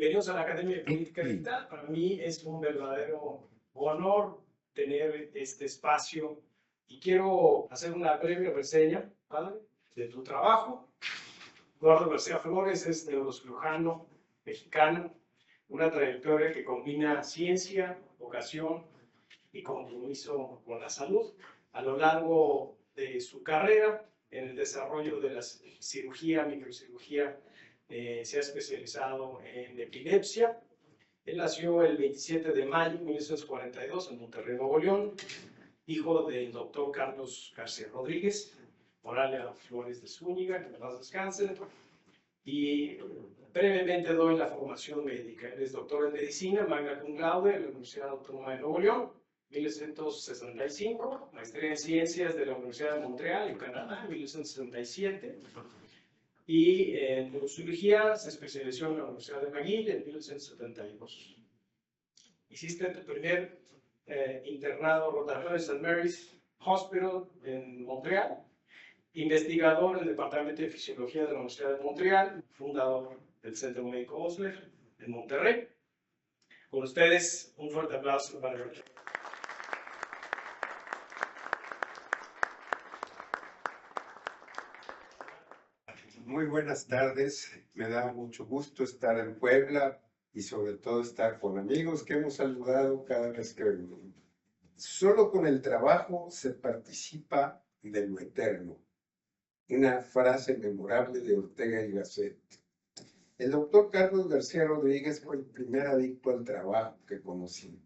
Bienvenidos a la Academia de Política Digital. Para mí es un verdadero honor tener este espacio y quiero hacer una breve reseña, ¿vale?, de tu trabajo. Eduardo García Flores es neurocirujano mexicano, una trayectoria que combina ciencia, vocación y compromiso con la salud. A lo largo de su carrera en el desarrollo de la cirugía, microcirugía, se ha especializado en epilepsia. Él nació el 27 de mayo de 1942 en Monterrey, Nuevo León, hijo del doctor Carlos García Rodríguez, Moralia Flores de Zúñiga, que en paz descanse. Y brevemente doy la formación médica. Él es doctor en medicina, magna cum laude de la Universidad Autónoma de Nuevo León, 1965, maestría en ciencias de la Universidad de Montreal, en Canadá, 1967. Y en neurocirugía se especializó en la Universidad de McGill en 1972. Hiciste tu primer internado rotatorio en St. Mary's Hospital en Montreal, investigador en el Departamento de Fisiología de la Universidad de Montreal, fundador del Centro Médico Osler en Monterrey. Con ustedes, un fuerte aplauso para él. Muy buenas tardes, me da mucho gusto estar en Puebla y sobre todo estar con amigos que hemos saludado cada vez que venimos. Solo con el trabajo se participa de lo eterno. Una frase memorable de Ortega y Gasset. El doctor Carlos García Rodríguez fue el primer adicto al trabajo que conocí.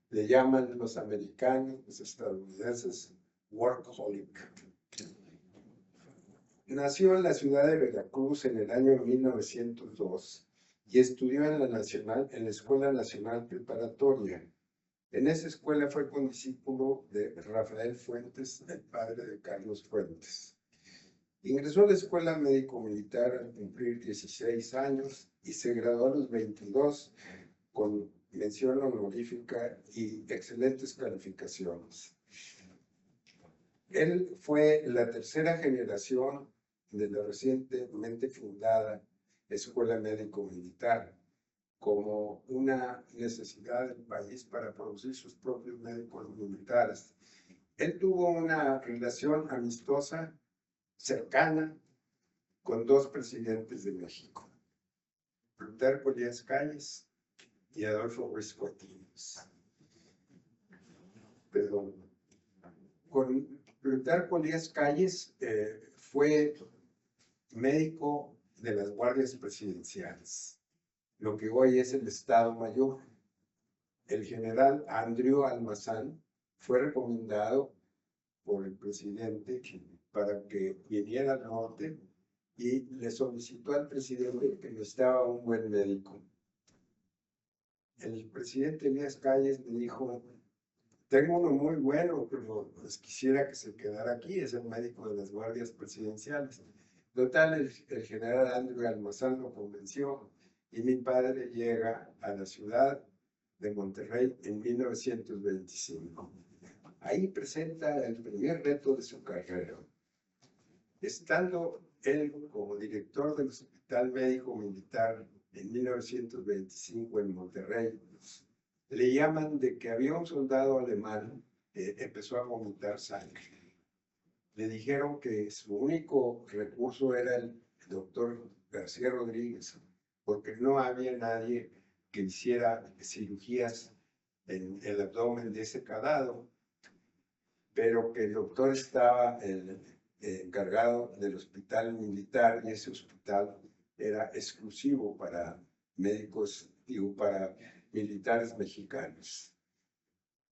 Le llaman los americanos, los estadounidenses, workaholic. Nació en la ciudad de Veracruz en el año 1902 y estudió en la Escuela Nacional Preparatoria. En esa escuela fue condiscípulo de Rafael Fuentes, el padre de Carlos Fuentes. Ingresó a la Escuela Médico-Militar al cumplir 16 años y se graduó a los 22 con mención honorífica y excelentes calificaciones. Él fue la tercera generación de la recientemente fundada Escuela Médico-Militar como una necesidad del país para producir sus propios médicos militares. Él tuvo una relación amistosa, cercana, con dos presidentes de México, Plutarco Elías Calles y Adolfo Ruiz Cortines. Perdón. Con Plutarco Elías Calles fue médico de las guardias presidenciales, lo que hoy es el Estado Mayor. El general Andrew Almazán fue recomendado por el presidente para que viniera al norte y le solicitó al presidente que necesitaba un buen médico. El presidente Elías Calles le dijo: tengo uno muy bueno, pero pues quisiera que se quedara aquí, es el médico de las guardias presidenciales. Total, el general Andrew Almazán lo convenció y mi padre llega a la ciudad de Monterrey en 1925. Ahí presenta el primer reto de su carrera. Estando él como director del Hospital Médico Militar en 1925 en Monterrey, le llaman de que había un soldado alemán que empezó a vomitar sangre. Le dijeron que su único recurso era el doctor García Rodríguez, porque no había nadie que hiciera cirugías en el abdomen de ese cadáver, pero que el doctor estaba encargado del hospital militar y ese hospital era exclusivo para médicos, para militares mexicanos.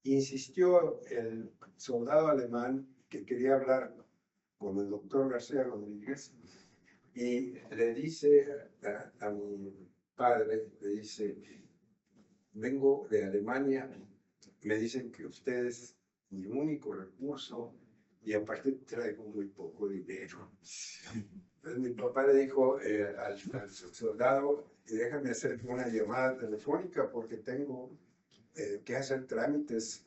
Insistió el soldado alemán que quería hablar con el doctor García Rodríguez y le dice a mi padre, le dice: vengo de Alemania, me dicen que usted es mi único recurso y aparte traigo muy poco dinero. Entonces mi papá le dijo al soldado: déjame hacer una llamada telefónica porque tengo que hacer trámites.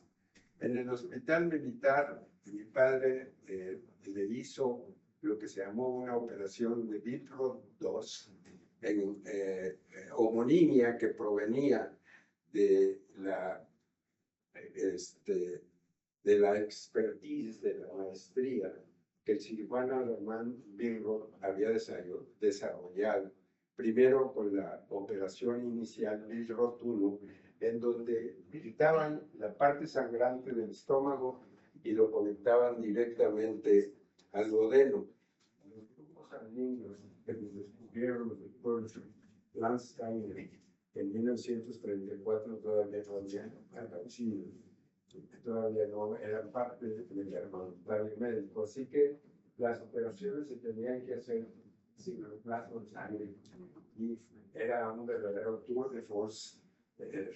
En el hospital militar, mi padre le hizo lo que se llamó una operación de Vitro II, en homonimia que provenía de de la expertise, de la maestría que el cirujano alemán Billroth había desarrollado, primero con la operación inicial Billroth 1, en donde quitaban la parte sangrante del estómago y lo conectaban directamente al duodeno. Los grupos sanguíneos que los descubrieron los doctores Landsteiner en 1934 todavía no eran parte del armamentario médico, así que las operaciones se tenían que hacer sin reemplazo de sangre y era un verdadero tour de force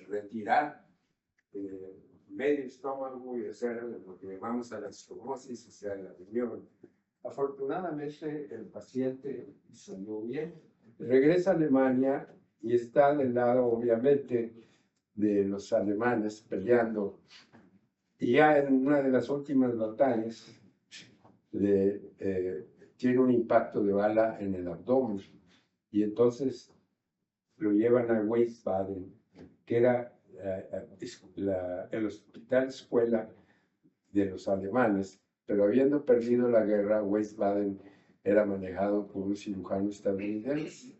retirar medio estómago y hacer lo que llamamos a la estomosis, o sea, la riñón. Afortunadamente el paciente salió bien, regresa a Alemania y está del lado obviamente de los alemanes peleando. Y ya en una de las últimas batallas tiene un impacto de bala en el abdomen y entonces lo llevan a Wiesbaden, que era el hospital escuela de los alemanes, pero habiendo perdido la guerra, Wiesbaden era manejado por un cirujano estadounidense.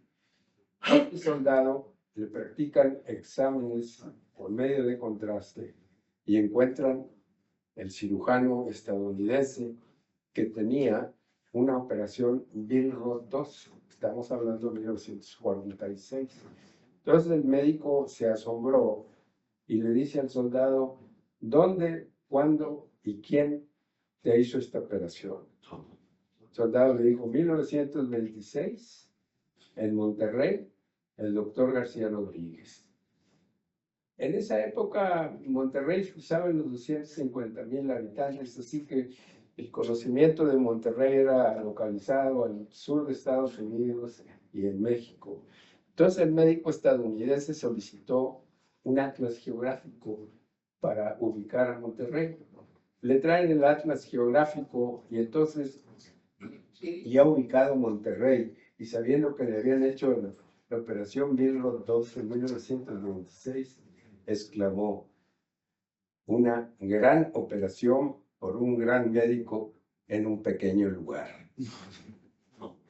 A este soldado le practican exámenes por medio de contraste y encuentran el cirujano estadounidense que tenía una operación Billroth 2. Estamos hablando de 1946. Entonces el médico se asombró y le dice al soldado, ¿dónde, cuándo y quién te hizo esta operación? El soldado le dijo, 1926, en Monterrey, el doctor García Rodríguez. En esa época, Monterrey usaba los 250,000 habitantes, así que el conocimiento de Monterrey era localizado al sur de Estados Unidos y en México. Entonces el médico estadounidense solicitó un atlas geográfico para ubicar a Monterrey. Le traen el atlas geográfico y entonces, ya ubicado Monterrey y sabiendo que le habían hecho la operación Billroth 2 en 1926, exclamó, una gran operación por un gran médico en un pequeño lugar.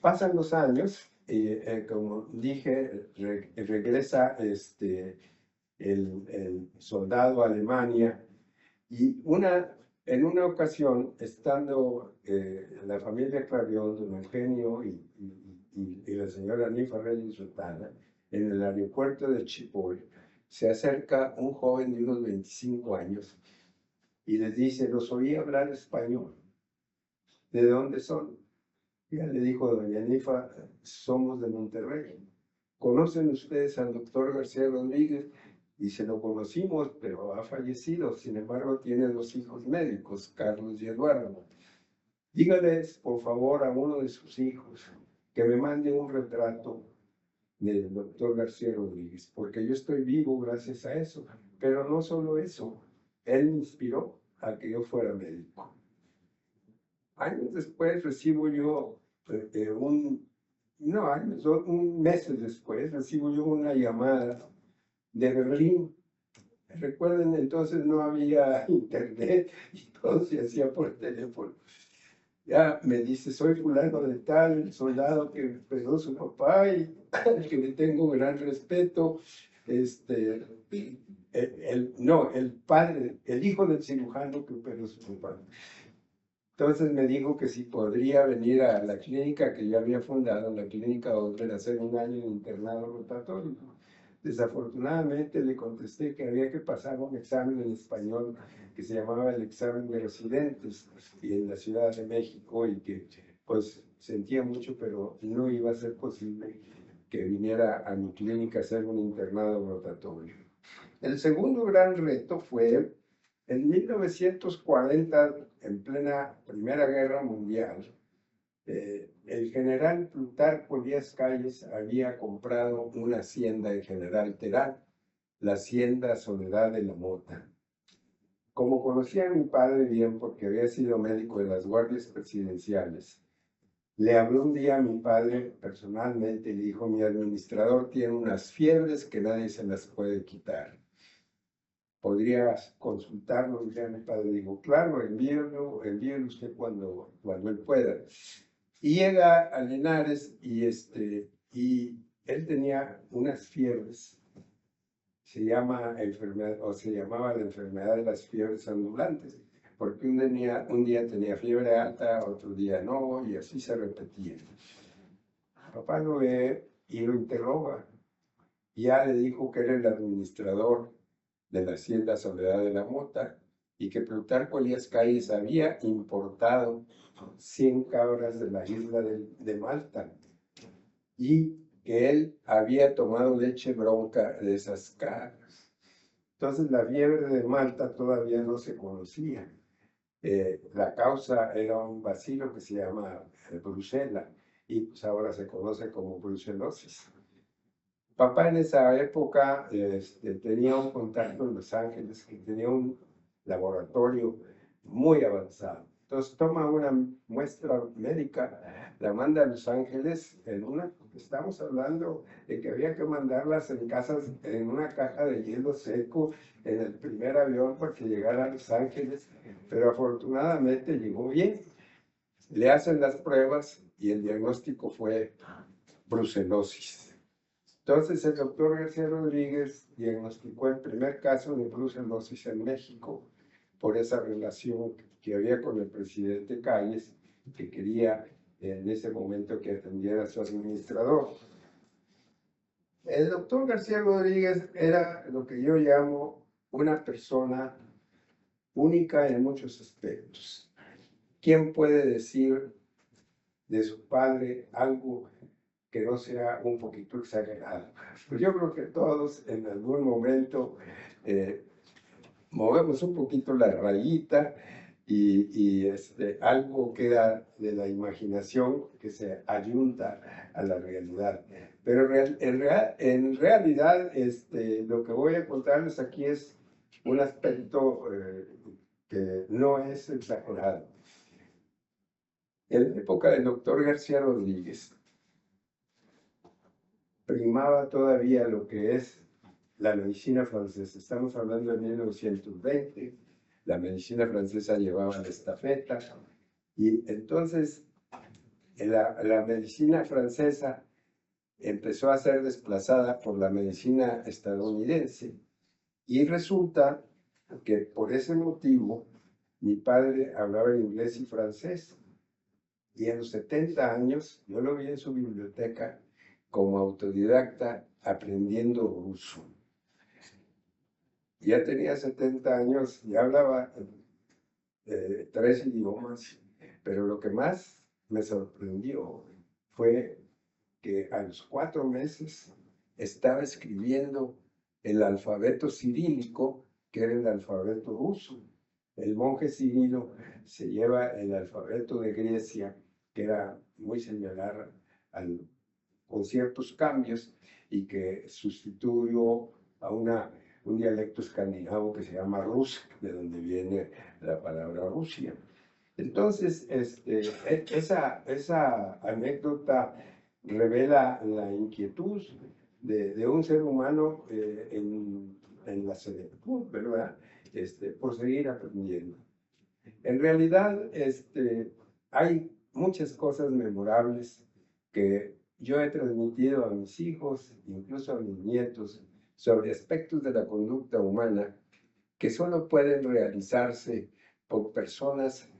Pasan los años y, como dije, regresa el soldado a Alemania y en una ocasión, estando la familia Clarion, don Eugenio y la señora Nifa Reyes Rotana, en el aeropuerto de Chipoy, se acerca un joven de unos 25 años y les dice, los oí hablar español. ¿De dónde son? Ya le dijo doña Nifa, somos de Monterrey. ¿Conocen ustedes al doctor García Rodríguez? Y se lo conocimos, pero ha fallecido. Sin embargo, tiene 2 hijos médicos, Carlos y Eduardo. Dígales, por favor, a uno de sus hijos que me mande un retrato del doctor García Rodríguez, porque yo estoy vivo gracias a eso. Pero no solo eso, él me inspiró a que yo fuera médico. Años después recibo yo, meses después, recibo yo una llamada de Berlín. Recuerden, entonces no había internet y todo se hacía por teléfono. Ya me dice, soy fulano de tal, el soldado que operó su papá y que le tengo gran respeto. El padre, el hijo del cirujano que operó su papá. Entonces me dijo que si podría venir a la clínica que yo había fundado, la clínica Osler, a hacer un año de internado rotatorio. Desafortunadamente le contesté que había que pasar un examen en español que se llamaba el examen de residentes y en la Ciudad de México y que pues sentía mucho, pero no iba a ser posible que viniera a mi clínica a hacer un internado rotatorio. El segundo gran reto fue en 1940, en plena Primera Guerra Mundial, el general Plutarco Elías Calles había comprado una hacienda en General Terán, la hacienda Soledad de la Mota. Como conocía a mi padre bien porque había sido médico de las guardias presidenciales, Le habló un día a mi padre personalmente y le dijo, mi administrador tiene unas fiebres que nadie se las puede quitar. ¿Podrías consultarlo? Y ya mi padre dijo, claro, envíelo usted cuando él pueda. Y llega a Linares y él tenía unas fiebres. Se llamaba la enfermedad de las fiebres ambulantes, porque un día tenía fiebre alta, otro día no, y así se repetía. Papá lo ve y lo interroga. Ya le dijo que era el administrador de la hacienda Soledad de la Mota y que Plutarco Elías Calles había importado 100 cabras de la isla de Malta y que él había tomado leche bronca de esas cabras. Entonces la fiebre de Malta todavía no se conocía. La causa era un bacilo que se llama Brucela y pues ahora se conoce como brucelosis. Papá en esa época tenía un contacto en Los Ángeles que tenía un laboratorio muy avanzado. Entonces toma una muestra médica, la manda a Los Ángeles estamos hablando de que había que mandarlas en una caja de hielo seco en el primer avión para que llegara a Los Ángeles, pero afortunadamente llegó bien. Le hacen las pruebas y el diagnóstico fue brucelosis. Entonces el doctor García Rodríguez diagnosticó el primer caso de brucelosis en México por esa relación que había con el presidente Calles, que quería en ese momento que atendiera a su administrador. El doctor García Rodríguez era lo que yo llamo una persona única en muchos aspectos. ¿Quién puede decir de su padre algo que no sea un poquito exagerado? Pues yo creo que todos en algún momento movemos un poquito la rayita y algo queda de la imaginación que se ayunta a la realidad. Pero en realidad lo que voy a contarles aquí es un aspecto que no es exagerado. En la época del doctor García Rodríguez, primaba todavía lo que es la medicina francesa. Estamos hablando de 1920, la medicina francesa llevaba la estafeta y entonces la medicina francesa empezó a ser desplazada por la medicina estadounidense y resulta que por ese motivo mi padre hablaba inglés y francés y a los 70 años yo lo vi en su biblioteca como autodidacta aprendiendo ruso. Ya tenía 70 años, ya hablaba 3 idiomas, pero lo que más me sorprendió fue que a los 4 meses estaba escribiendo el alfabeto cirílico, que era el alfabeto ruso. El monje Cirilo se lleva el alfabeto de Grecia, que era muy similar con ciertos cambios, y que sustituyó a un dialecto escandinavo que se llama Rus, de donde viene la palabra Rusia. Entonces, esa anécdota revela la inquietud de un ser humano en la senectud, ¿verdad? Por seguir aprendiendo. En realidad, hay muchas cosas memorables que yo he transmitido a mis hijos, incluso a mis nietos, sobre aspectos de la conducta humana que solo pueden realizarse por personas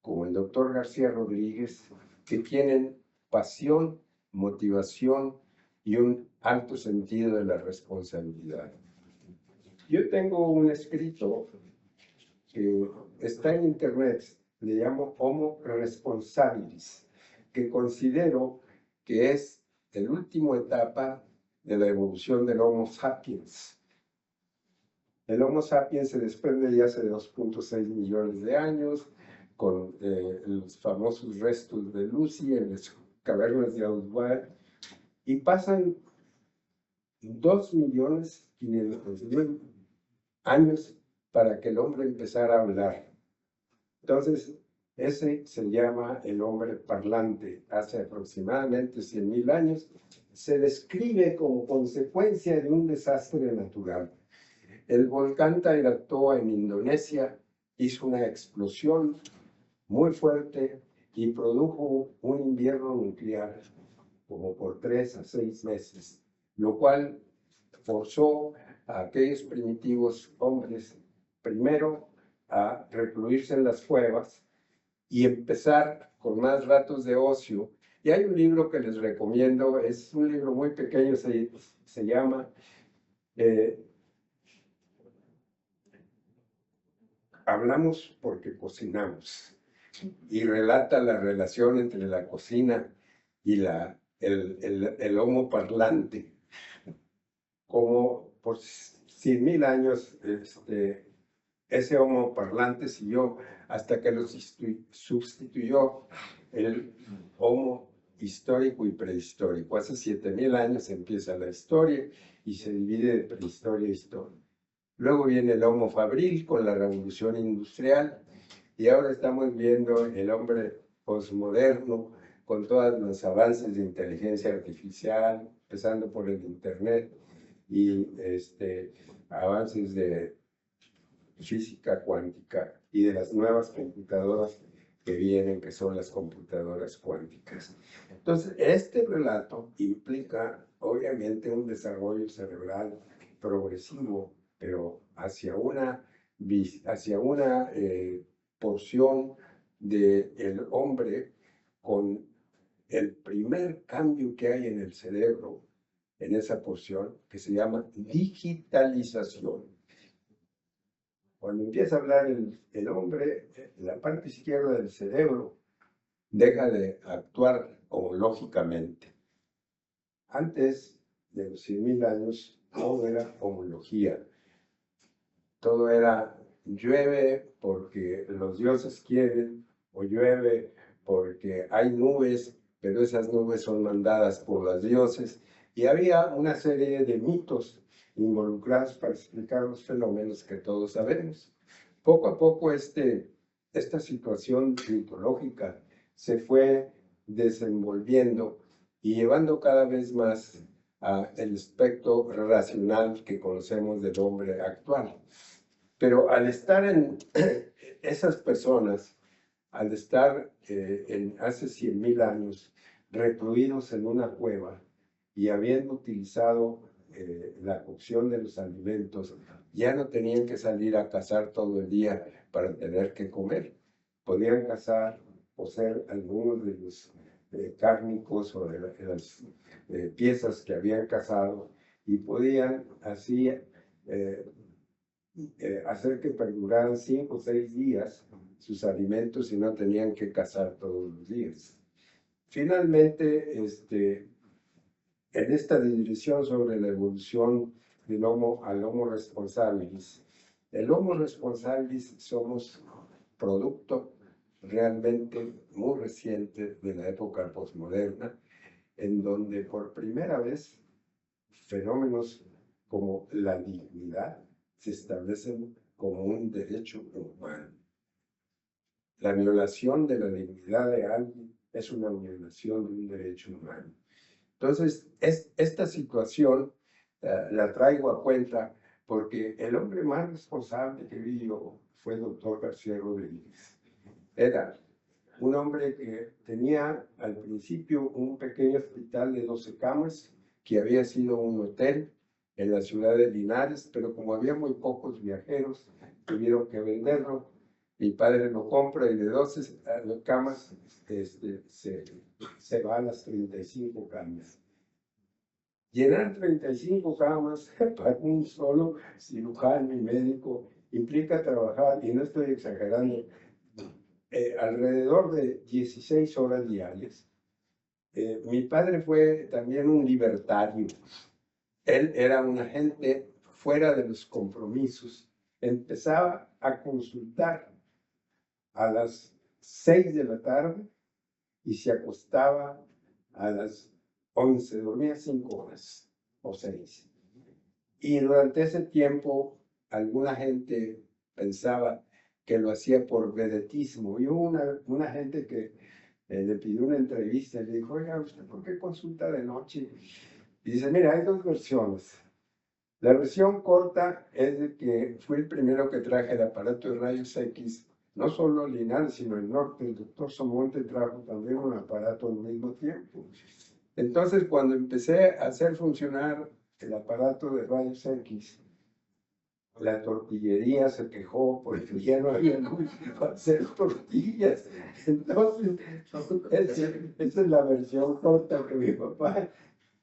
como el doctor García Rodríguez, que tienen pasión, motivación y un alto sentido de la responsabilidad. Yo tengo un escrito que está en internet, le llamo Homo Responsabilis, que considero que es la última etapa de la evolución del Homo sapiens. El Homo sapiens se desprende ya hace 2.6 millones de años, con los famosos restos de Lucy en las cavernas de Auswald, y pasan 2.500.000 años para que el hombre empezara a hablar. Entonces, Ese se llama el hombre parlante. Hace aproximadamente 100.000 años se describe como consecuencia de un desastre natural. El volcán Tairactoa en Indonesia hizo una explosión muy fuerte y produjo un invierno nuclear como por 3 a 6 meses, lo cual forzó a aquellos primitivos hombres primero a recluirse en las cuevas y empezar con más ratos de ocio. Y hay un libro que les recomiendo, es un libro muy pequeño, se llama Hablamos porque cocinamos, y relata la relación entre la cocina y el homo parlante, como por 100.000 años ese homo parlante siguió hasta que lo sustituyó el homo histórico y prehistórico. Hace 7.000 años empieza la historia y se divide de prehistoria e historia. Luego viene el homo fabril con la revolución industrial y ahora estamos viendo el hombre posmoderno con todos los avances de inteligencia artificial, empezando por el internet y avances de física cuántica y de las nuevas computadoras que vienen, que son las computadoras cuánticas. Entonces, este relato implica obviamente un desarrollo cerebral progresivo, pero hacia una porción del hombre con el primer cambio que hay en el cerebro, en esa porción, que se llama digitalización. Cuando empieza a hablar el hombre, la parte izquierda del cerebro deja de actuar homológicamente. Antes de los 100.000 años, todo era homología. Todo era llueve porque los dioses quieren, o llueve porque hay nubes, pero esas nubes son mandadas por los dioses. Y había una serie de mitos involucrados para explicar los fenómenos que todos sabemos. Poco a poco esta situación mitológica se fue desenvolviendo y llevando cada vez más al aspecto racional que conocemos del hombre actual. Pero al estar en esas personas, al estar hace 100.000 años recluidos en una cueva y habiendo utilizado la cocción de los alimentos, ya no tenían que salir a cazar todo el día para tener que comer. Podían cazar o ser algunos de los cárnicos o de las piezas que habían cazado y podían así hacer que perduraran 5 o 6 días sus alimentos y no tenían que cazar todos los días. Finalmente, en esta dirección sobre la evolución del Homo al Homo responsabilis, el Homo responsabilis somos producto realmente muy reciente de la época posmoderna, en donde por primera vez fenómenos como la dignidad se establecen como un derecho humano. La violación de la dignidad de alguien es una violación de un derecho humano. Entonces, esta situación la traigo a cuenta porque el hombre más responsable que vi yo fue el doctor García Rodríguez. Era un hombre que tenía al principio un pequeño hospital de 12 camas que había sido un hotel en la ciudad de Linares, pero como había muy pocos viajeros, tuvieron que venderlo. Mi padre lo compra y de 12 camas se va a las 35 camas. Llenar 35 camas para un solo cirujano y médico implica trabajar, y no estoy exagerando, alrededor de 16 horas diarias. Mi padre fue también un libertario. Él era un agente fuera de los compromisos. Empezaba a consultar a las 6 de la tarde y se acostaba a las 11, dormía 5 horas o 6. Y durante ese tiempo, alguna gente pensaba que lo hacía por vedetismo. Y hubo una gente que le pidió una entrevista y le dijo, oiga, ¿usted por qué consulta de noche? Y dice, mira, hay dos versiones. La versión corta es de que fui el primero que traje el aparato de rayos X, no solo Linares, sino el norte. El doctor Somonte trajo también un aparato al mismo tiempo. Entonces, cuando empecé a hacer funcionar el aparato de rayos X, la tortillería se quejó porque ya no había luz para hacer tortillas. Entonces, esa es la versión corta que mi papá,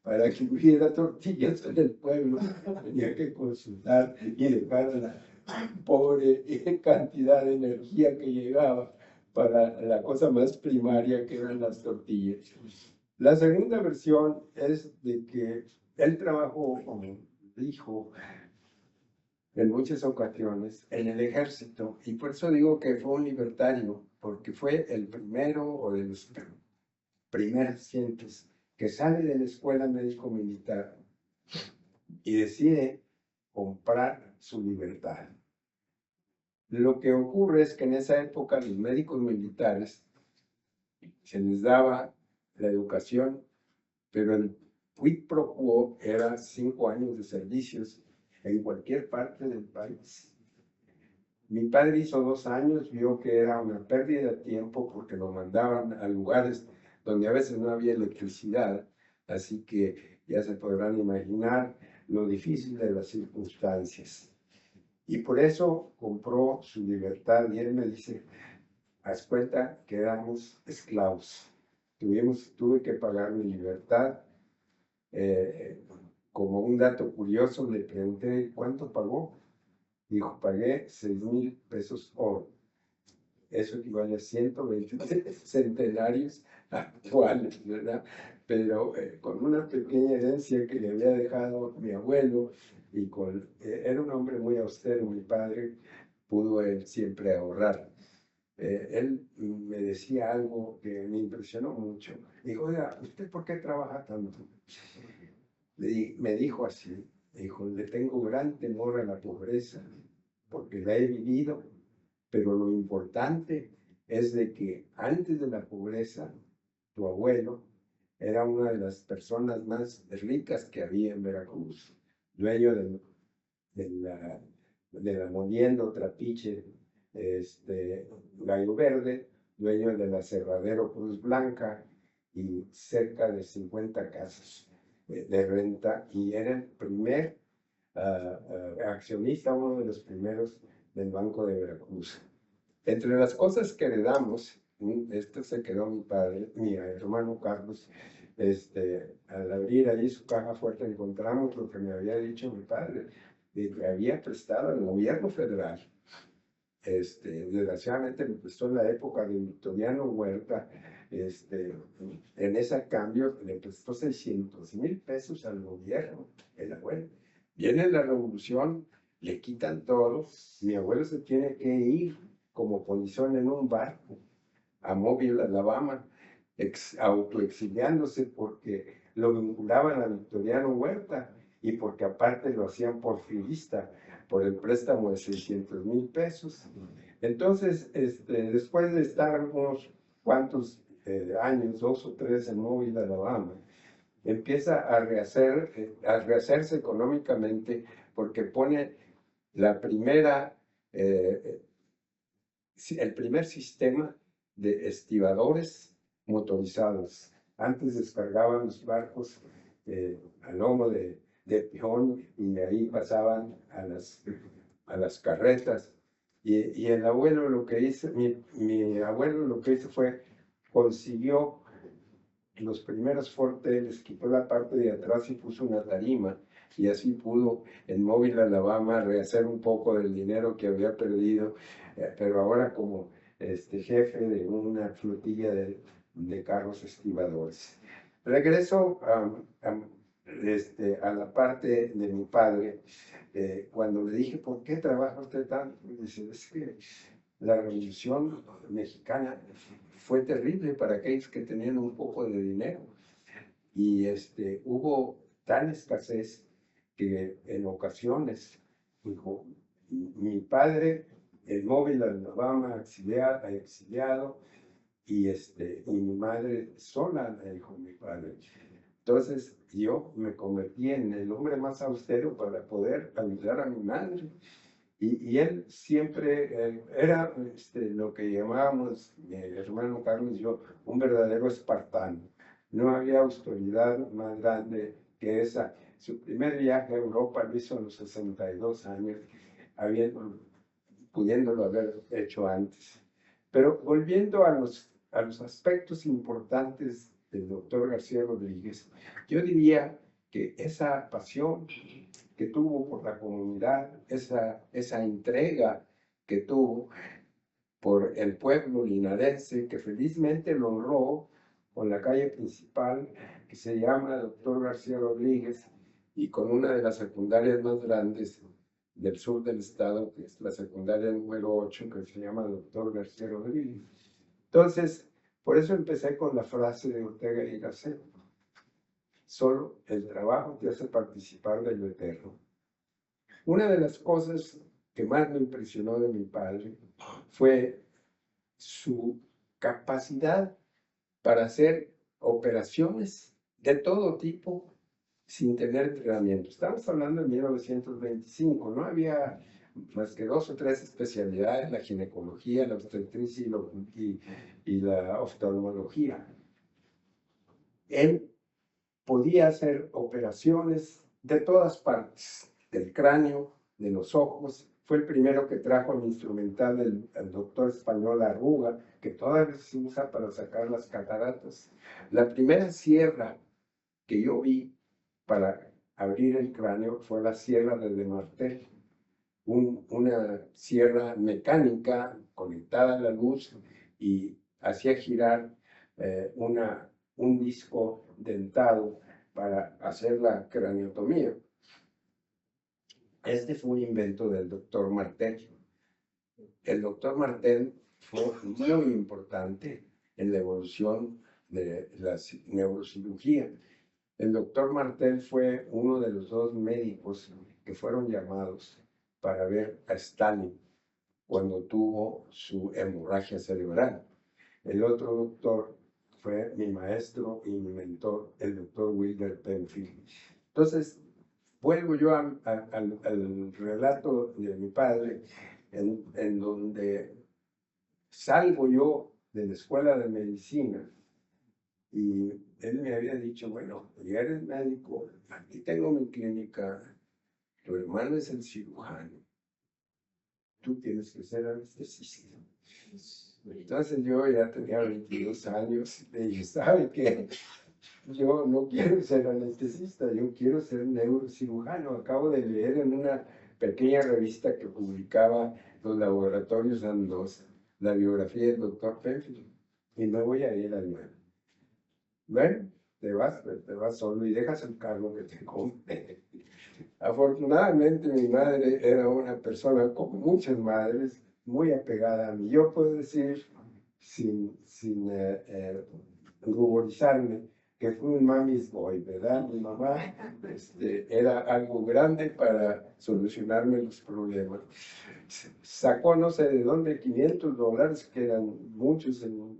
para que hubiera tortillas en el pueblo, tenía que consultar y dejar la pobre cantidad de energía que llegaba para la cosa más primaria que eran las tortillas. La segunda versión es de que él trabajó, como dijo, en muchas ocasiones en el ejército, y por eso digo que fue un libertario, porque fue el primero o de los primeros cientos que sale de la escuela médico-militar y decide comprar su libertad. Lo que ocurre es que en esa época los médicos militares se les daba la educación, pero el quid pro quo era 5 años de servicios en cualquier parte del país. Mi padre hizo 2 años, vio que era una pérdida de tiempo porque lo mandaban a lugares donde a veces no había electricidad, así que ya se podrán imaginar lo difícil de las circunstancias. Y por eso compró su libertad y él me dice, haz cuenta que éramos esclavos. Tuve que pagar mi libertad. Como un dato curioso, le pregunté cuánto pagó. Dijo, pagué 6,000 pesos oro. Eso equivale a 120 centenarios actuales, ¿verdad? Pero con una pequeña herencia que le había dejado mi abuelo, y era un hombre muy austero, mi padre, pudo él siempre ahorrar. Él me decía algo que me impresionó mucho. Dijo, oiga, ¿usted por qué trabaja tanto? Me dijo así, dijo, le tengo gran temor a la pobreza, porque la he vivido, pero lo importante es de que antes de la pobreza, tu abuelo era una de las personas más ricas que había en Veracruz, dueño de la Moliendo Trapiche, Gallo Verde, dueño del aserradero Cruz Blanca y cerca de 50 casas de renta, y era el primer accionista, uno de los primeros del Banco de Veracruz. Entre las cosas que heredamos, esto se quedó mi padre, mi hermano Carlos, al abrir ahí su caja fuerte encontramos lo que me había dicho mi padre, de que había prestado al gobierno federal. Desgraciadamente me prestó en la época de Victoriano Huerta, en ese cambio le prestó 600,000 pesos al gobierno, el abuelo. Viene la revolución, le quitan todo, mi abuelo se tiene que ir como polizón en un barco a Mobile, Alabama, autoexiliándose porque lo vinculaban a Victoriano Huerta y porque aparte lo hacían porfirista por el préstamo de 600,000 pesos. Entonces, después de estar unos cuantos años, 2 o 3 en Mobile, Alabama, empieza a rehacerse económicamente porque pone el primer sistema de estibadores motorizados. Antes descargaban los barcos a lomo de peón y de ahí pasaban a las carretas. Y el abuelo lo que hizo, mi abuelo lo que hizo fue consiguió los primeros forteles, quitó la parte de atrás y puso una tarima, y así pudo en Mobile, Alabama, rehacer un poco del dinero que había perdido, pero ahora como jefe de una flotilla de carros estibadores. Regreso a la parte de mi padre. Cuando le dije, ¿por qué trabaja usted tanto? Me dice, es que la Revolución Mexicana fue terrible para aquellos que tenían un poco de dinero. Y hubo tal escasez que en ocasiones, dijo, mi padre en Mobile, Alabama, exiliado, y mi madre sola, me dijo mi padre. Entonces yo me convertí en el hombre más austero para poder ayudar a mi madre. Y él siempre era lo que llamábamos, mi hermano Carlos y yo, un verdadero espartano. No había autoridad más grande que esa. Su primer viaje a Europa lo hizo a los 62 años, pudiéndolo haber hecho antes. Pero volviendo a los aspectos importantes del doctor García Rodríguez, yo diría que esa pasión que tuvo por la comunidad, esa entrega que tuvo por el pueblo linarense, que felizmente lo honró con la calle principal que se llama Doctor García Rodríguez y con una de las secundarias más grandes del sur del estado, que es la secundaria número 8, que se llama Doctor García Rodríguez. Entonces, por eso empecé con la frase de Ortega y Gasset: solo el trabajo te hace participar de lo eterno. Una de las cosas que más me impresionó de mi padre fue su capacidad para hacer operaciones de todo tipo sin tener entrenamiento. Estamos hablando de 1925, no había más que 2 o 3 especialidades: la ginecología, la obstetricia y la oftalmología. Él podía hacer operaciones de todas partes, del cráneo, de los ojos. Fue el primero que trajo el instrumental del doctor español Arruga, que todavía se usa para sacar las cataratas. La primera sierra que yo vi para abrir el cráneo fue la sierra de Martel, una sierra mecánica conectada a la luz y hacía girar un disco dentado para hacer la craniotomía. Este fue un invento del doctor Martel. El doctor Martel fue muy importante en la evolución de la neurocirugía. El doctor Martel fue uno de los 2 médicos que fueron llamados para ver a Stalin cuando tuvo su hemorragia cerebral. El otro doctor fue mi maestro y mi mentor, el doctor Wilder Penfield. Entonces, vuelvo yo al relato de mi padre, en donde salgo yo de la escuela de medicina y él me había dicho: bueno, ya eres médico, aquí tengo mi clínica, tu hermano es el cirujano, tú tienes que ser anestesista. Entonces yo ya tenía 22 años y le dije: ¿sabe qué? Yo no quiero ser anestesista, yo quiero ser neurocirujano. Acabo de leer en una pequeña revista que publicaba los laboratorios Andos la biografía del doctor Penfield y me voy a ir al nuevo. Bueno, te vas solo y dejas el cargo que te compre. Afortunadamente mi madre era una persona, como muchas madres, muy apegada a mí. Yo puedo decir, sin ruborizarme, que fue un mami's boy, ¿verdad? Mi mamá era algo grande para solucionarme los problemas. Sacó no sé de dónde $500, que eran muchos en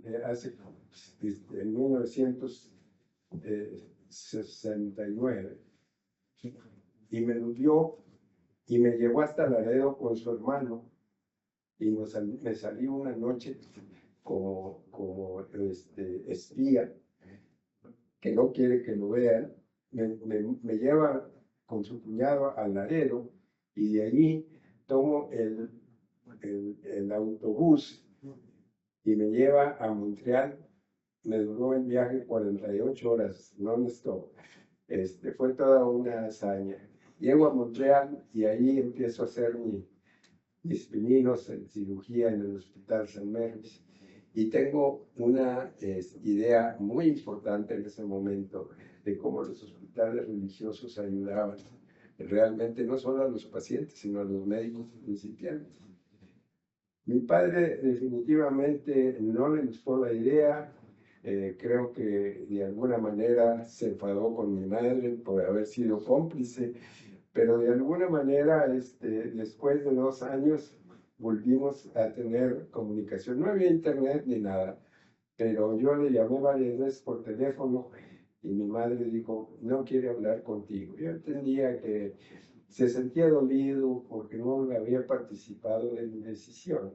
1969, y me lo dio y me llevó hasta Laredo con su hermano y me salí una noche como espía, que no quiere que lo vean. Me lleva con su cuñado a Laredo y de allí tomo el autobús y me lleva a Montreal. Me duró el viaje 48 horas, non-stop. Fue toda una hazaña. Llego a Montreal y ahí empiezo a hacer mis pininos en cirugía en el Hospital San Mervis. Y tengo una idea muy importante en ese momento de cómo los hospitales religiosos ayudaban realmente no solo a los pacientes, sino a los médicos principiantes. Mi padre definitivamente no le gustó la idea. Creo que de alguna manera se enfadó con mi madre por haber sido cómplice, pero de alguna manera después de 2 años volvimos a tener comunicación. No había internet ni nada, pero yo le llamé varias veces por teléfono y mi madre dijo, no quiere hablar contigo. Yo entendía que se sentía dolido porque no había participado en mi decisión,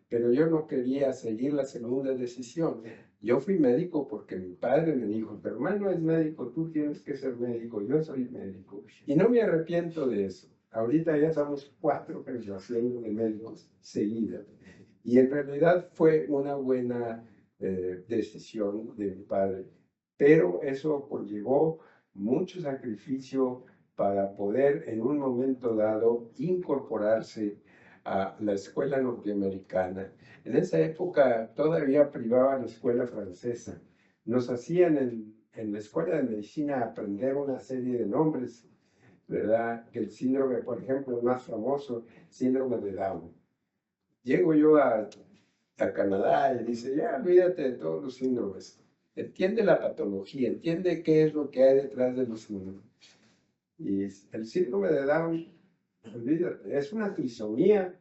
pero yo no quería seguir la segunda decisión. Yo fui médico porque mi padre me dijo, tu hermano es médico, tú tienes que ser médico, yo soy médico. Y no me arrepiento de eso. Ahorita ya somos 4 generaciones de médicos seguidas. Y en realidad fue una buena decisión de mi padre. Pero eso conllevó mucho sacrificio para poder en un momento dado incorporarse a la escuela norteamericana. En esa época todavía privaba la escuela francesa. Nos hacían en la escuela de medicina aprender una serie de nombres, ¿verdad? Que el síndrome, por ejemplo, el más famoso, síndrome de Down. Llego yo a Canadá y dice, ya, olvídate de todos los síndromes. Entiende la patología, entiende qué es lo que hay detrás de los síndromes. Y el síndrome de Down, olvídate, es una trisomía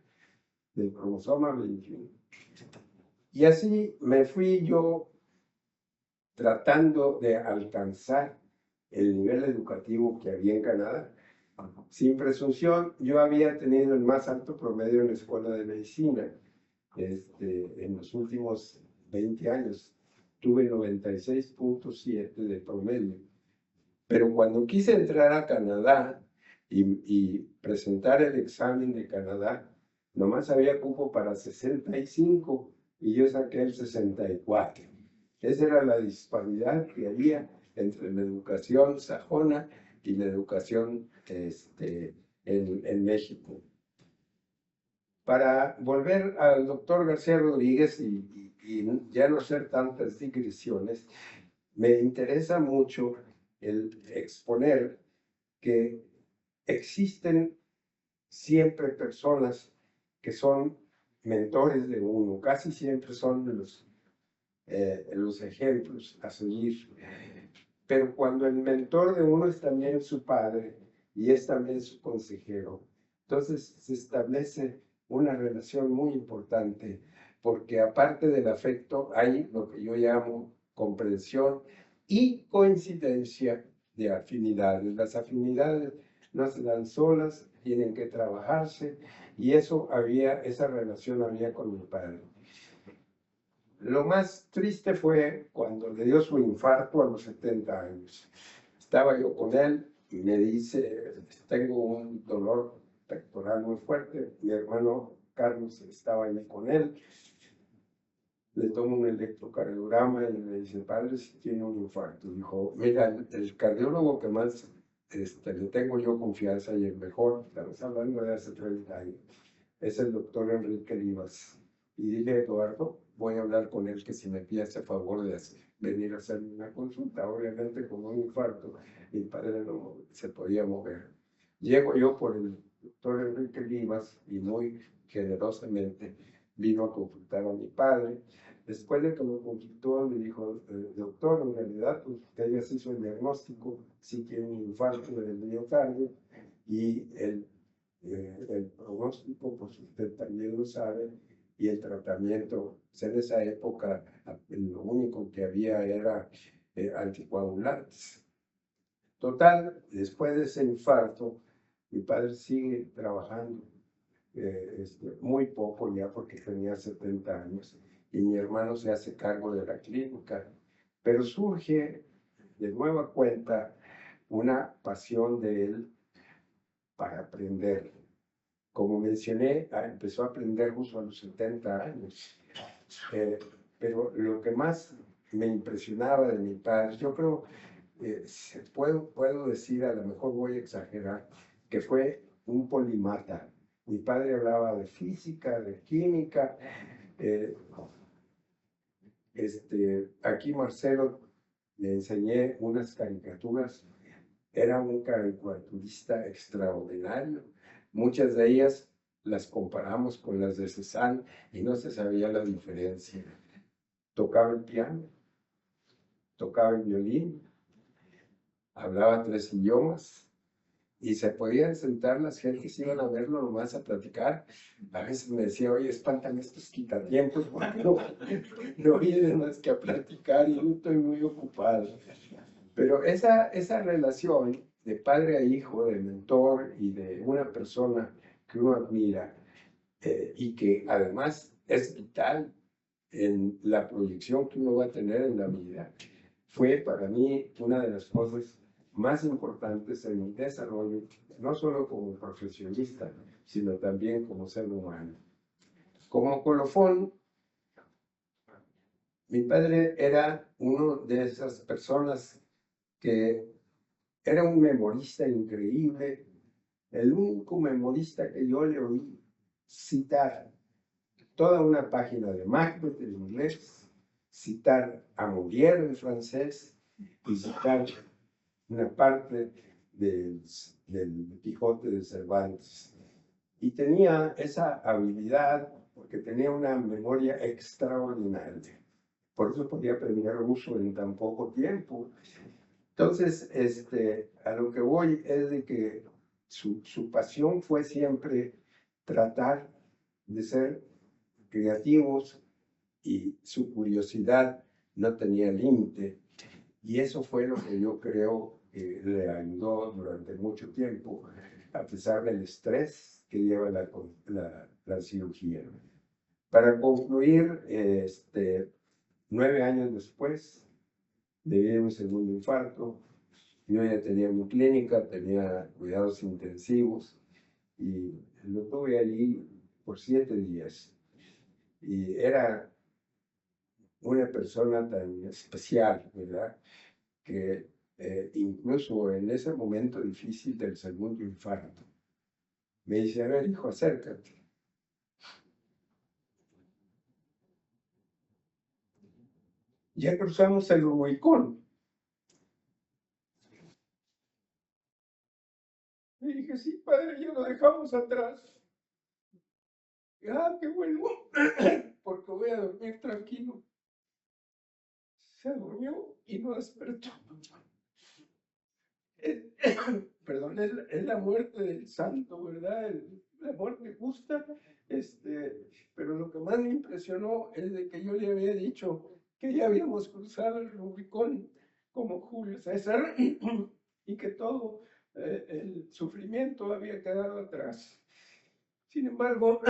del cromosoma 21. Y así me fui yo tratando de alcanzar el nivel educativo que había en Canadá. Sin presunción, yo había tenido el más alto promedio en la escuela de medicina. En los últimos 20 años tuve 96.7 de promedio. Pero cuando quise entrar a Canadá y presentar el examen de Canadá, nomás había cupo para 65 y yo saqué el 64. Esa era la disparidad que había entre la educación sajona y la educación en México. Para volver al doctor García Rodríguez y ya no hacer tantas digresiones, me interesa mucho el exponer que existen siempre personas que son mentores de uno, casi siempre son los ejemplos a seguir. Pero cuando el mentor de uno es también su padre y es también su consejero, entonces se establece una relación muy importante, porque aparte del afecto hay lo que yo llamo comprensión y coincidencia de afinidades. Las afinidades no se dan solas, tienen que trabajarse, y esa relación había con mi padre. Lo más triste fue cuando le dio su infarto a los 70 años. Estaba yo con él y me dice, tengo un dolor pectoral muy fuerte. Mi hermano Carlos estaba ahí con él. Le tomo un electrocardiograma y le dice, padre, si tiene un infarto. Dijo, mira, el cardiólogo que más le tengo yo confianza y el mejor, estamos hablando de hace 30 años, es el doctor Enrique Rivas. Y dile, Eduardo, voy a hablar con él que si me pide ese favor de venir a hacerme una consulta. Obviamente con un infarto, mi padre no se podía mover. Llego yo por el doctor Enrique Rivas y muy generosamente vino a consultar a mi padre. Después de que me consultó, le dijo, doctor, en realidad, pues, usted ya se hizo el diagnóstico, sí tiene un infarto del miocardio y el pronóstico, pues usted también lo sabe, y el tratamiento, pues en esa época lo único que había era anticoagulantes. Total, después de ese infarto, mi padre sigue trabajando, muy poco ya porque tenía 70 años, y mi hermano se hace cargo de la clínica, pero surge de nueva cuenta una pasión de él para aprender. Como mencioné, empezó a aprender justo a los 70 años. Pero lo que más me impresionaba de mi padre, yo creo, puedo decir, a lo mejor voy a exagerar, que fue un polimata. Mi padre hablaba de física, de química. Aquí Marcelo le enseñé unas caricaturas. Era un caricaturista extraordinario. Muchas de ellas las comparamos con las de Cézanne y no se sabía la diferencia. Tocaba el piano, tocaba el violín, hablaba 3 idiomas y se podían sentar, las gentes iban a verlo nomás a platicar. A veces me decía, oye, espantan estos quitatiempos, porque no vienen más que a platicar y yo estoy muy ocupado. Pero esa relación de padre a hijo, de mentor y de una persona que uno admira y que además es vital en la proyección que uno va a tener en la vida, fue para mí una de las cosas más importantes en mi desarrollo, no solo como profesionista, sino también como ser humano. Como colofón, mi padre era uno de esas personas que era un memorista increíble, el único memorista que yo le oí citar toda una página de Macbeth en inglés, citar a Molière en francés y citar una parte del Quijote de Cervantes. Y tenía esa habilidad porque tenía una memoria extraordinaria. Por eso podía aprender ruso en tan poco tiempo. Entonces, a lo que voy es de que su pasión fue siempre tratar de ser creativos y su curiosidad no tenía límite. Y eso fue lo que yo creo que le ayudó durante mucho tiempo, a pesar del estrés que lleva la cirugía. Para concluir, 9 años después, de un segundo infarto, yo ya tenía mi clínica, tenía cuidados intensivos y lo tuve allí por 7 días. Y era una persona tan especial, ¿verdad? Que incluso en ese momento difícil del segundo infarto, me dice, a ver, hijo, acércate. Ya cruzamos el Rubicón. Le dije, sí, padre, ya lo dejamos atrás. Ah, qué bueno, porque voy a dormir tranquilo. Se durmió y no despertó. Perdón, es la muerte del santo, ¿verdad? La muerte justa. Pero lo que más me impresionó es de que yo le había dicho que ya habíamos cruzado el Rubicón como Julio César y que todo el sufrimiento había quedado atrás. Sin embargo,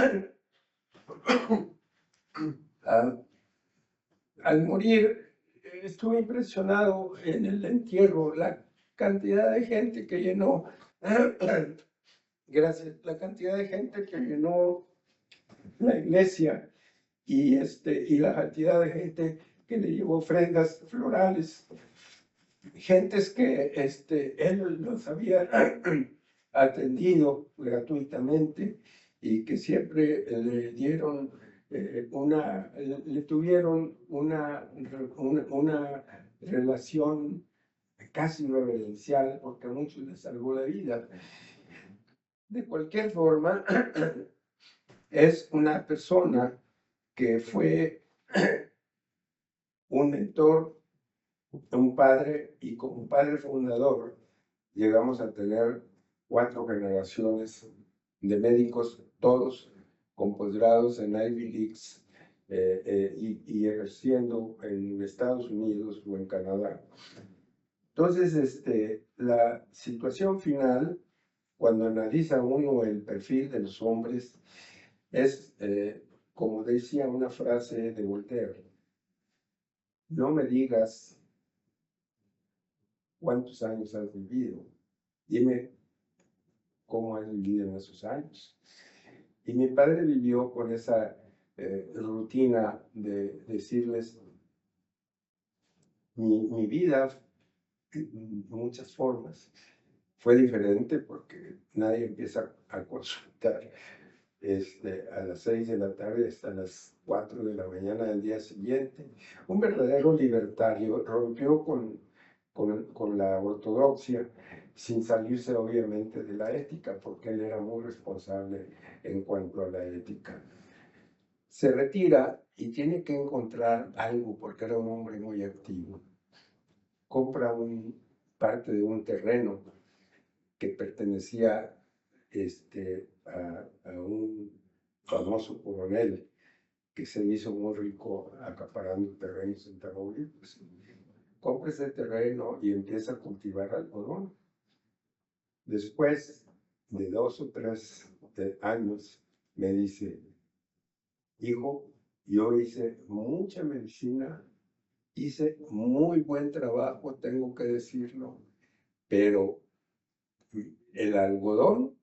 al morir, estuve impresionado en el entierro, la cantidad de gente que llenó, gracias, la cantidad de gente que llenó la iglesia y la cantidad de gente que le llevó ofrendas florales, gentes que él los había atendido gratuitamente y que siempre le dieron le tuvieron una relación casi reverencial, porque a muchos les salvó la vida. De cualquier forma, es una persona que fue un mentor, un padre, y como padre fundador llegamos a tener 4 generaciones de médicos, todos con posgrados en Ivy Leagues y ejerciendo en Estados Unidos o en Canadá. Entonces, la situación final, cuando analiza uno el perfil de los hombres, es, como decía una frase de Voltaire, no me digas cuántos años has vivido, dime cómo has vivido en esos años. Y mi padre vivió con esa rutina de decirles, mi vida, en muchas formas, fue diferente porque nadie empieza a consultar a las 6 de la tarde hasta las 4 de la mañana del día siguiente. Un verdadero libertario, rompió con la ortodoxia sin salirse obviamente de la ética, porque él era muy responsable en cuanto a la ética. Se retira y tiene que encontrar algo porque era un hombre muy activo. Compra parte de un terreno que pertenecía a un famoso coronel que se hizo muy rico acaparando terrenos en Tamaulipas. Compra ese terreno y empieza a cultivar algodón. Después de 2 o 3 años, me dice, hijo, yo hice mucha medicina, hice muy buen trabajo, tengo que decirlo, pero el algodón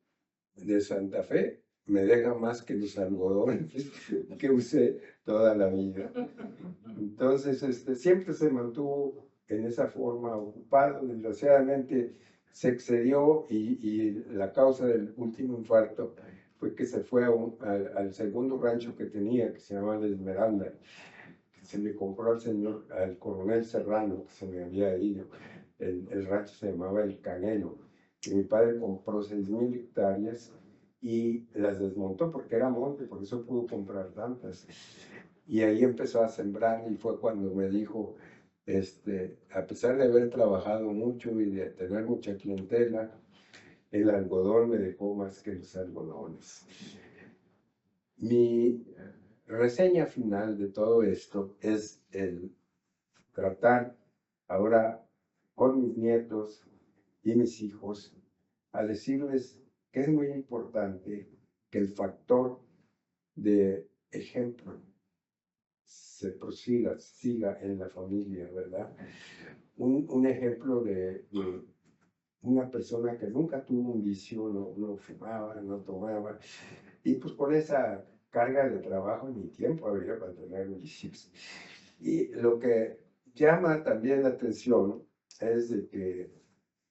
de Santa Fe me deja más que los algodones que usé toda la vida. Entonces, siempre se mantuvo en esa forma ocupado. Desgraciadamente se excedió y la causa del último infarto fue que se fue al segundo rancho que tenía, que se llamaba La Esmeralda, que se le compró al coronel Serrano, que se me había ido. El rancho se llamaba El Canelo. Y mi padre compró 6,000 hectáreas y las desmontó porque era monte, por eso pudo comprar tantas. Y ahí empezó a sembrar y fue cuando me dijo, a pesar de haber trabajado mucho y de tener mucha clientela, el algodón me dejó más que los algodones. Mi reseña final de todo esto es el tratar ahora con mis nietos y mis hijos a decirles que es muy importante que el factor de ejemplo se siga en la familia, ¿verdad? Un ejemplo de una persona que nunca tuvo un vicio, no fumaba, no tomaba, y pues con esa carga de trabajo ni tiempo había para tener vicios. Y lo que llama también la atención es de que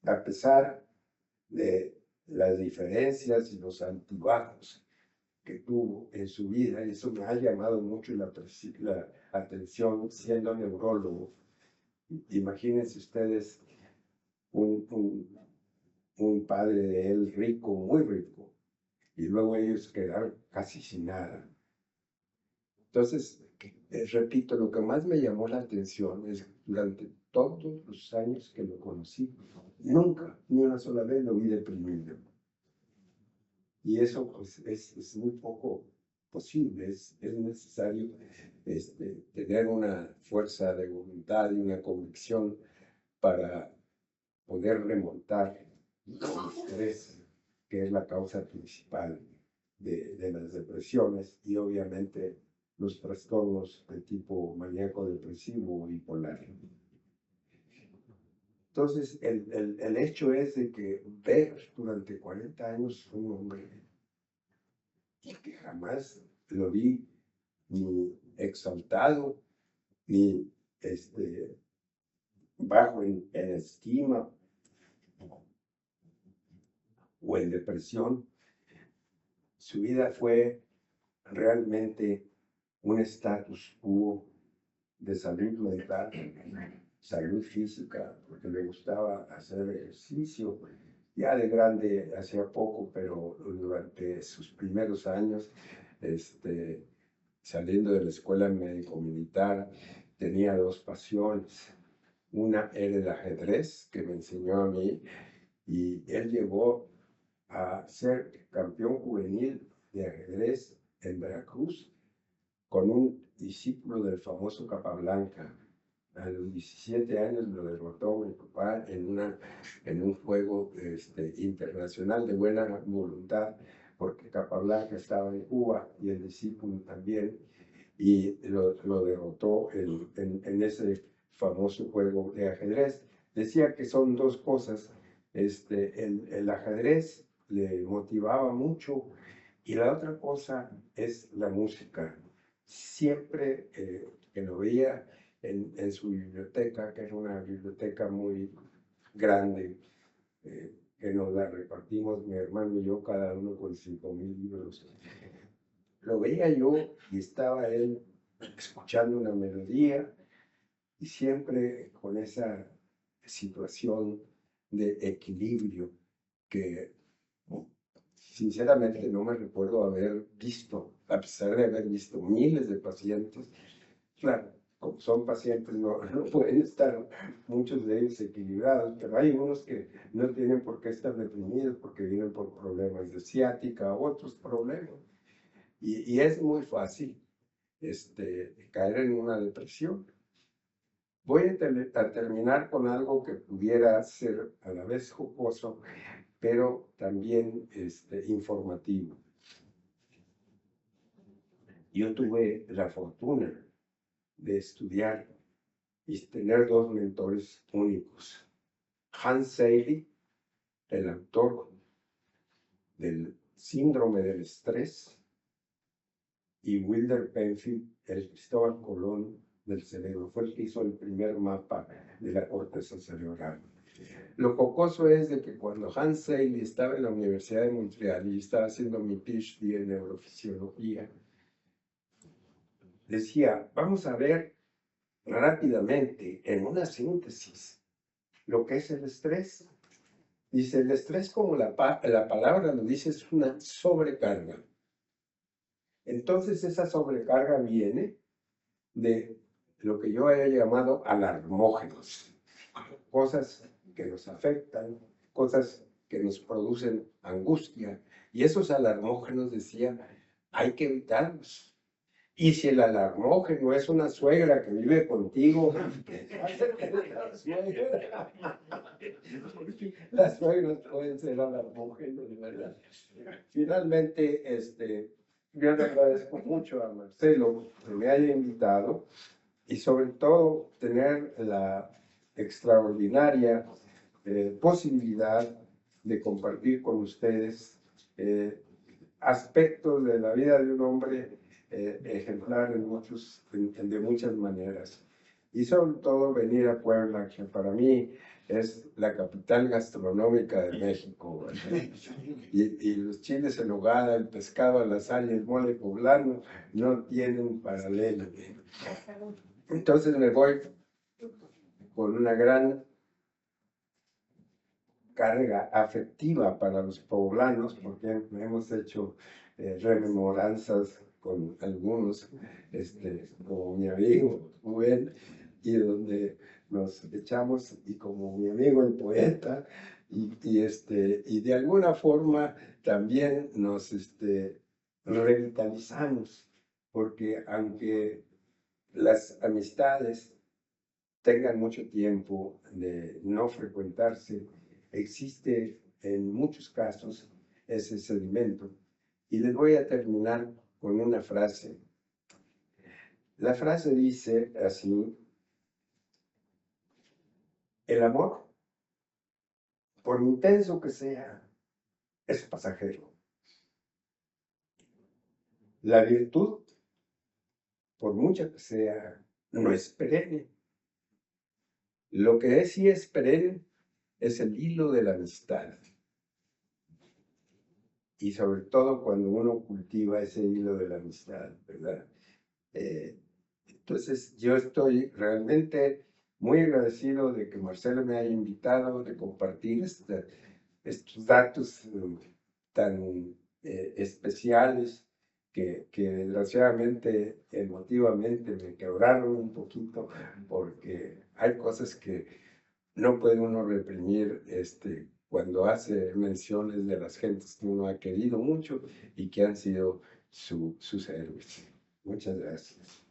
a pesar de las diferencias y los altibajos que tuvo en su vida, y eso me ha llamado mucho la atención siendo neurólogo. Imagínense ustedes un padre de él rico, muy rico, y luego ellos quedaron casi sin nada. Entonces, repito, lo que más me llamó la atención es durante todos los años que lo conocí, nunca, ni una sola vez lo vi deprimido. Y eso pues, es muy poco posible, es necesario tener una fuerza de voluntad y una convicción para poder remontar el estrés, que es la causa principal de las depresiones y obviamente los trastornos de tipo maníaco depresivo o bipolar. Entonces, el hecho es de que ver durante 40 años un hombre y que jamás lo vi ni exaltado, ni bajo en estima o en depresión. Su vida fue realmente un status quo de salud mental, salud física, porque le gustaba hacer ejercicio. Ya de grande hacía poco, pero durante sus primeros años, saliendo de la escuela médico-militar, tenía 2 pasiones. Una era el ajedrez, que me enseñó a mí, y él llegó a ser campeón juvenil de ajedrez en Veracruz con un discípulo del famoso Capablanca. A los 17 años lo derrotó mi papá en un juego internacional de buena voluntad, porque Capablanca estaba en Cuba y el discípulo también, y lo derrotó en ese famoso juego de ajedrez. Decía que son 2 cosas. El ajedrez le motivaba mucho y la otra cosa es la música. Siempre que lo veía en su biblioteca, que era una biblioteca muy grande, que nos la repartimos mi hermano y yo, cada uno con 5,000 libros. Lo veía yo y estaba él escuchando una melodía y siempre con esa situación de equilibrio que sinceramente no me recuerdo haber visto, a pesar de haber visto miles de pacientes. Claro, como son pacientes, no pueden estar muchos de ellos equilibrados, pero hay unos que no tienen por qué estar deprimidos porque vienen por problemas de ciática u otros problemas. Y es muy fácil caer en una depresión. Voy a terminar con algo que pudiera ser a la vez jocoso, pero también informativo. Yo tuve la fortuna de estudiar y tener dos mentores únicos. Hans Selye, el autor del síndrome del estrés, y Wilder Penfield, el Cristóbal Colón del cerebro. Fue el que hizo el primer mapa de la corteza cerebral. Lo jocoso es de que cuando Hans Selye estaba en la Universidad de Montreal y estaba haciendo mi PhD en neurofisiología, decía, vamos a ver rápidamente, en una síntesis, lo que es el estrés. Dice, el estrés, como la palabra lo dice, es una sobrecarga. Entonces esa sobrecarga viene de lo que yo he llamado alarmógenos, cosas que nos afectan, cosas que nos producen angustia, y esos alarmógenos, decía, hay que evitarlos. Y si el alarmógeno es una suegra que vive contigo, las suegras pueden ser alarmógenos, ¿verdad? Finalmente, yo le agradezco mucho a Marcelo que me haya invitado y sobre todo tener la extraordinaria posibilidad de compartir con ustedes aspectos de la vida de un hombre ejemplar de muchas maneras. Y sobre todo venir a Puebla, que para mí es la capital gastronómica de México. Y los chiles en nogada, el pescado a la sal y el mole poblano no tienen paralelo. Entonces me voy con una gran carga afectiva para los poblanos, porque hemos hecho rememoranzas con algunos, como mi amigo Rubén, y donde nos echamos, y como mi amigo el poeta, y de alguna forma también nos revitalizamos, porque aunque las amistades tengan mucho tiempo de no frecuentarse, existe en muchos casos ese sedimento. Y les voy a terminar con una frase. La frase dice así: el amor, por intenso que sea, es pasajero. La virtud, por mucha que sea, no es perenne. Lo que sí es perenne es el hilo de la amistad. Y sobre todo cuando uno cultiva ese hilo de la amistad, ¿verdad? Entonces yo estoy realmente muy agradecido de que Marcelo me haya invitado, de compartir estos datos tan especiales que desgraciadamente, emotivamente me quebraron un poquito, porque hay cosas que no puede uno reprimir cuando hace menciones de las gentes que uno ha querido mucho y que han sido sus héroes. Muchas gracias.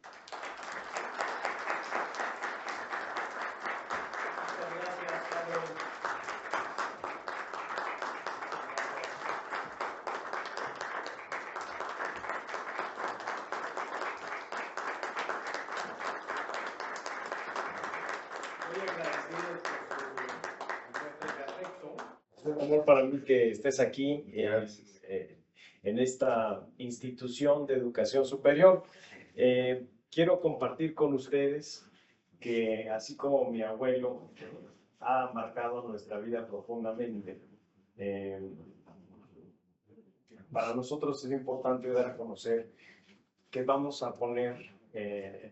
Es un honor para mí que estés aquí en esta institución de educación superior. Quiero compartir con ustedes que, así como mi abuelo ha marcado nuestra vida profundamente, para nosotros es importante dar a conocer que vamos a poner,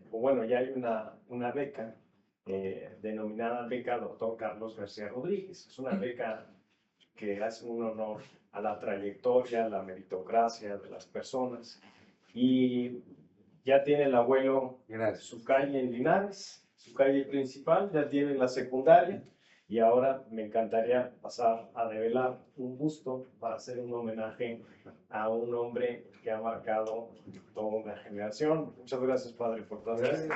bueno, ya hay una beca denominada Beca Dr. Carlos García Rodríguez. Es una beca que hace un honor a la trayectoria, a la meritocracia de las personas. Y ya tiene el abuelo Gracias. su calle en Linares, su calle principal, ya tiene la secundaria, y ahora me encantaría pasar a develar un busto para hacer un homenaje a un hombre que ha marcado toda una generación. Muchas gracias, padre, por todo esto.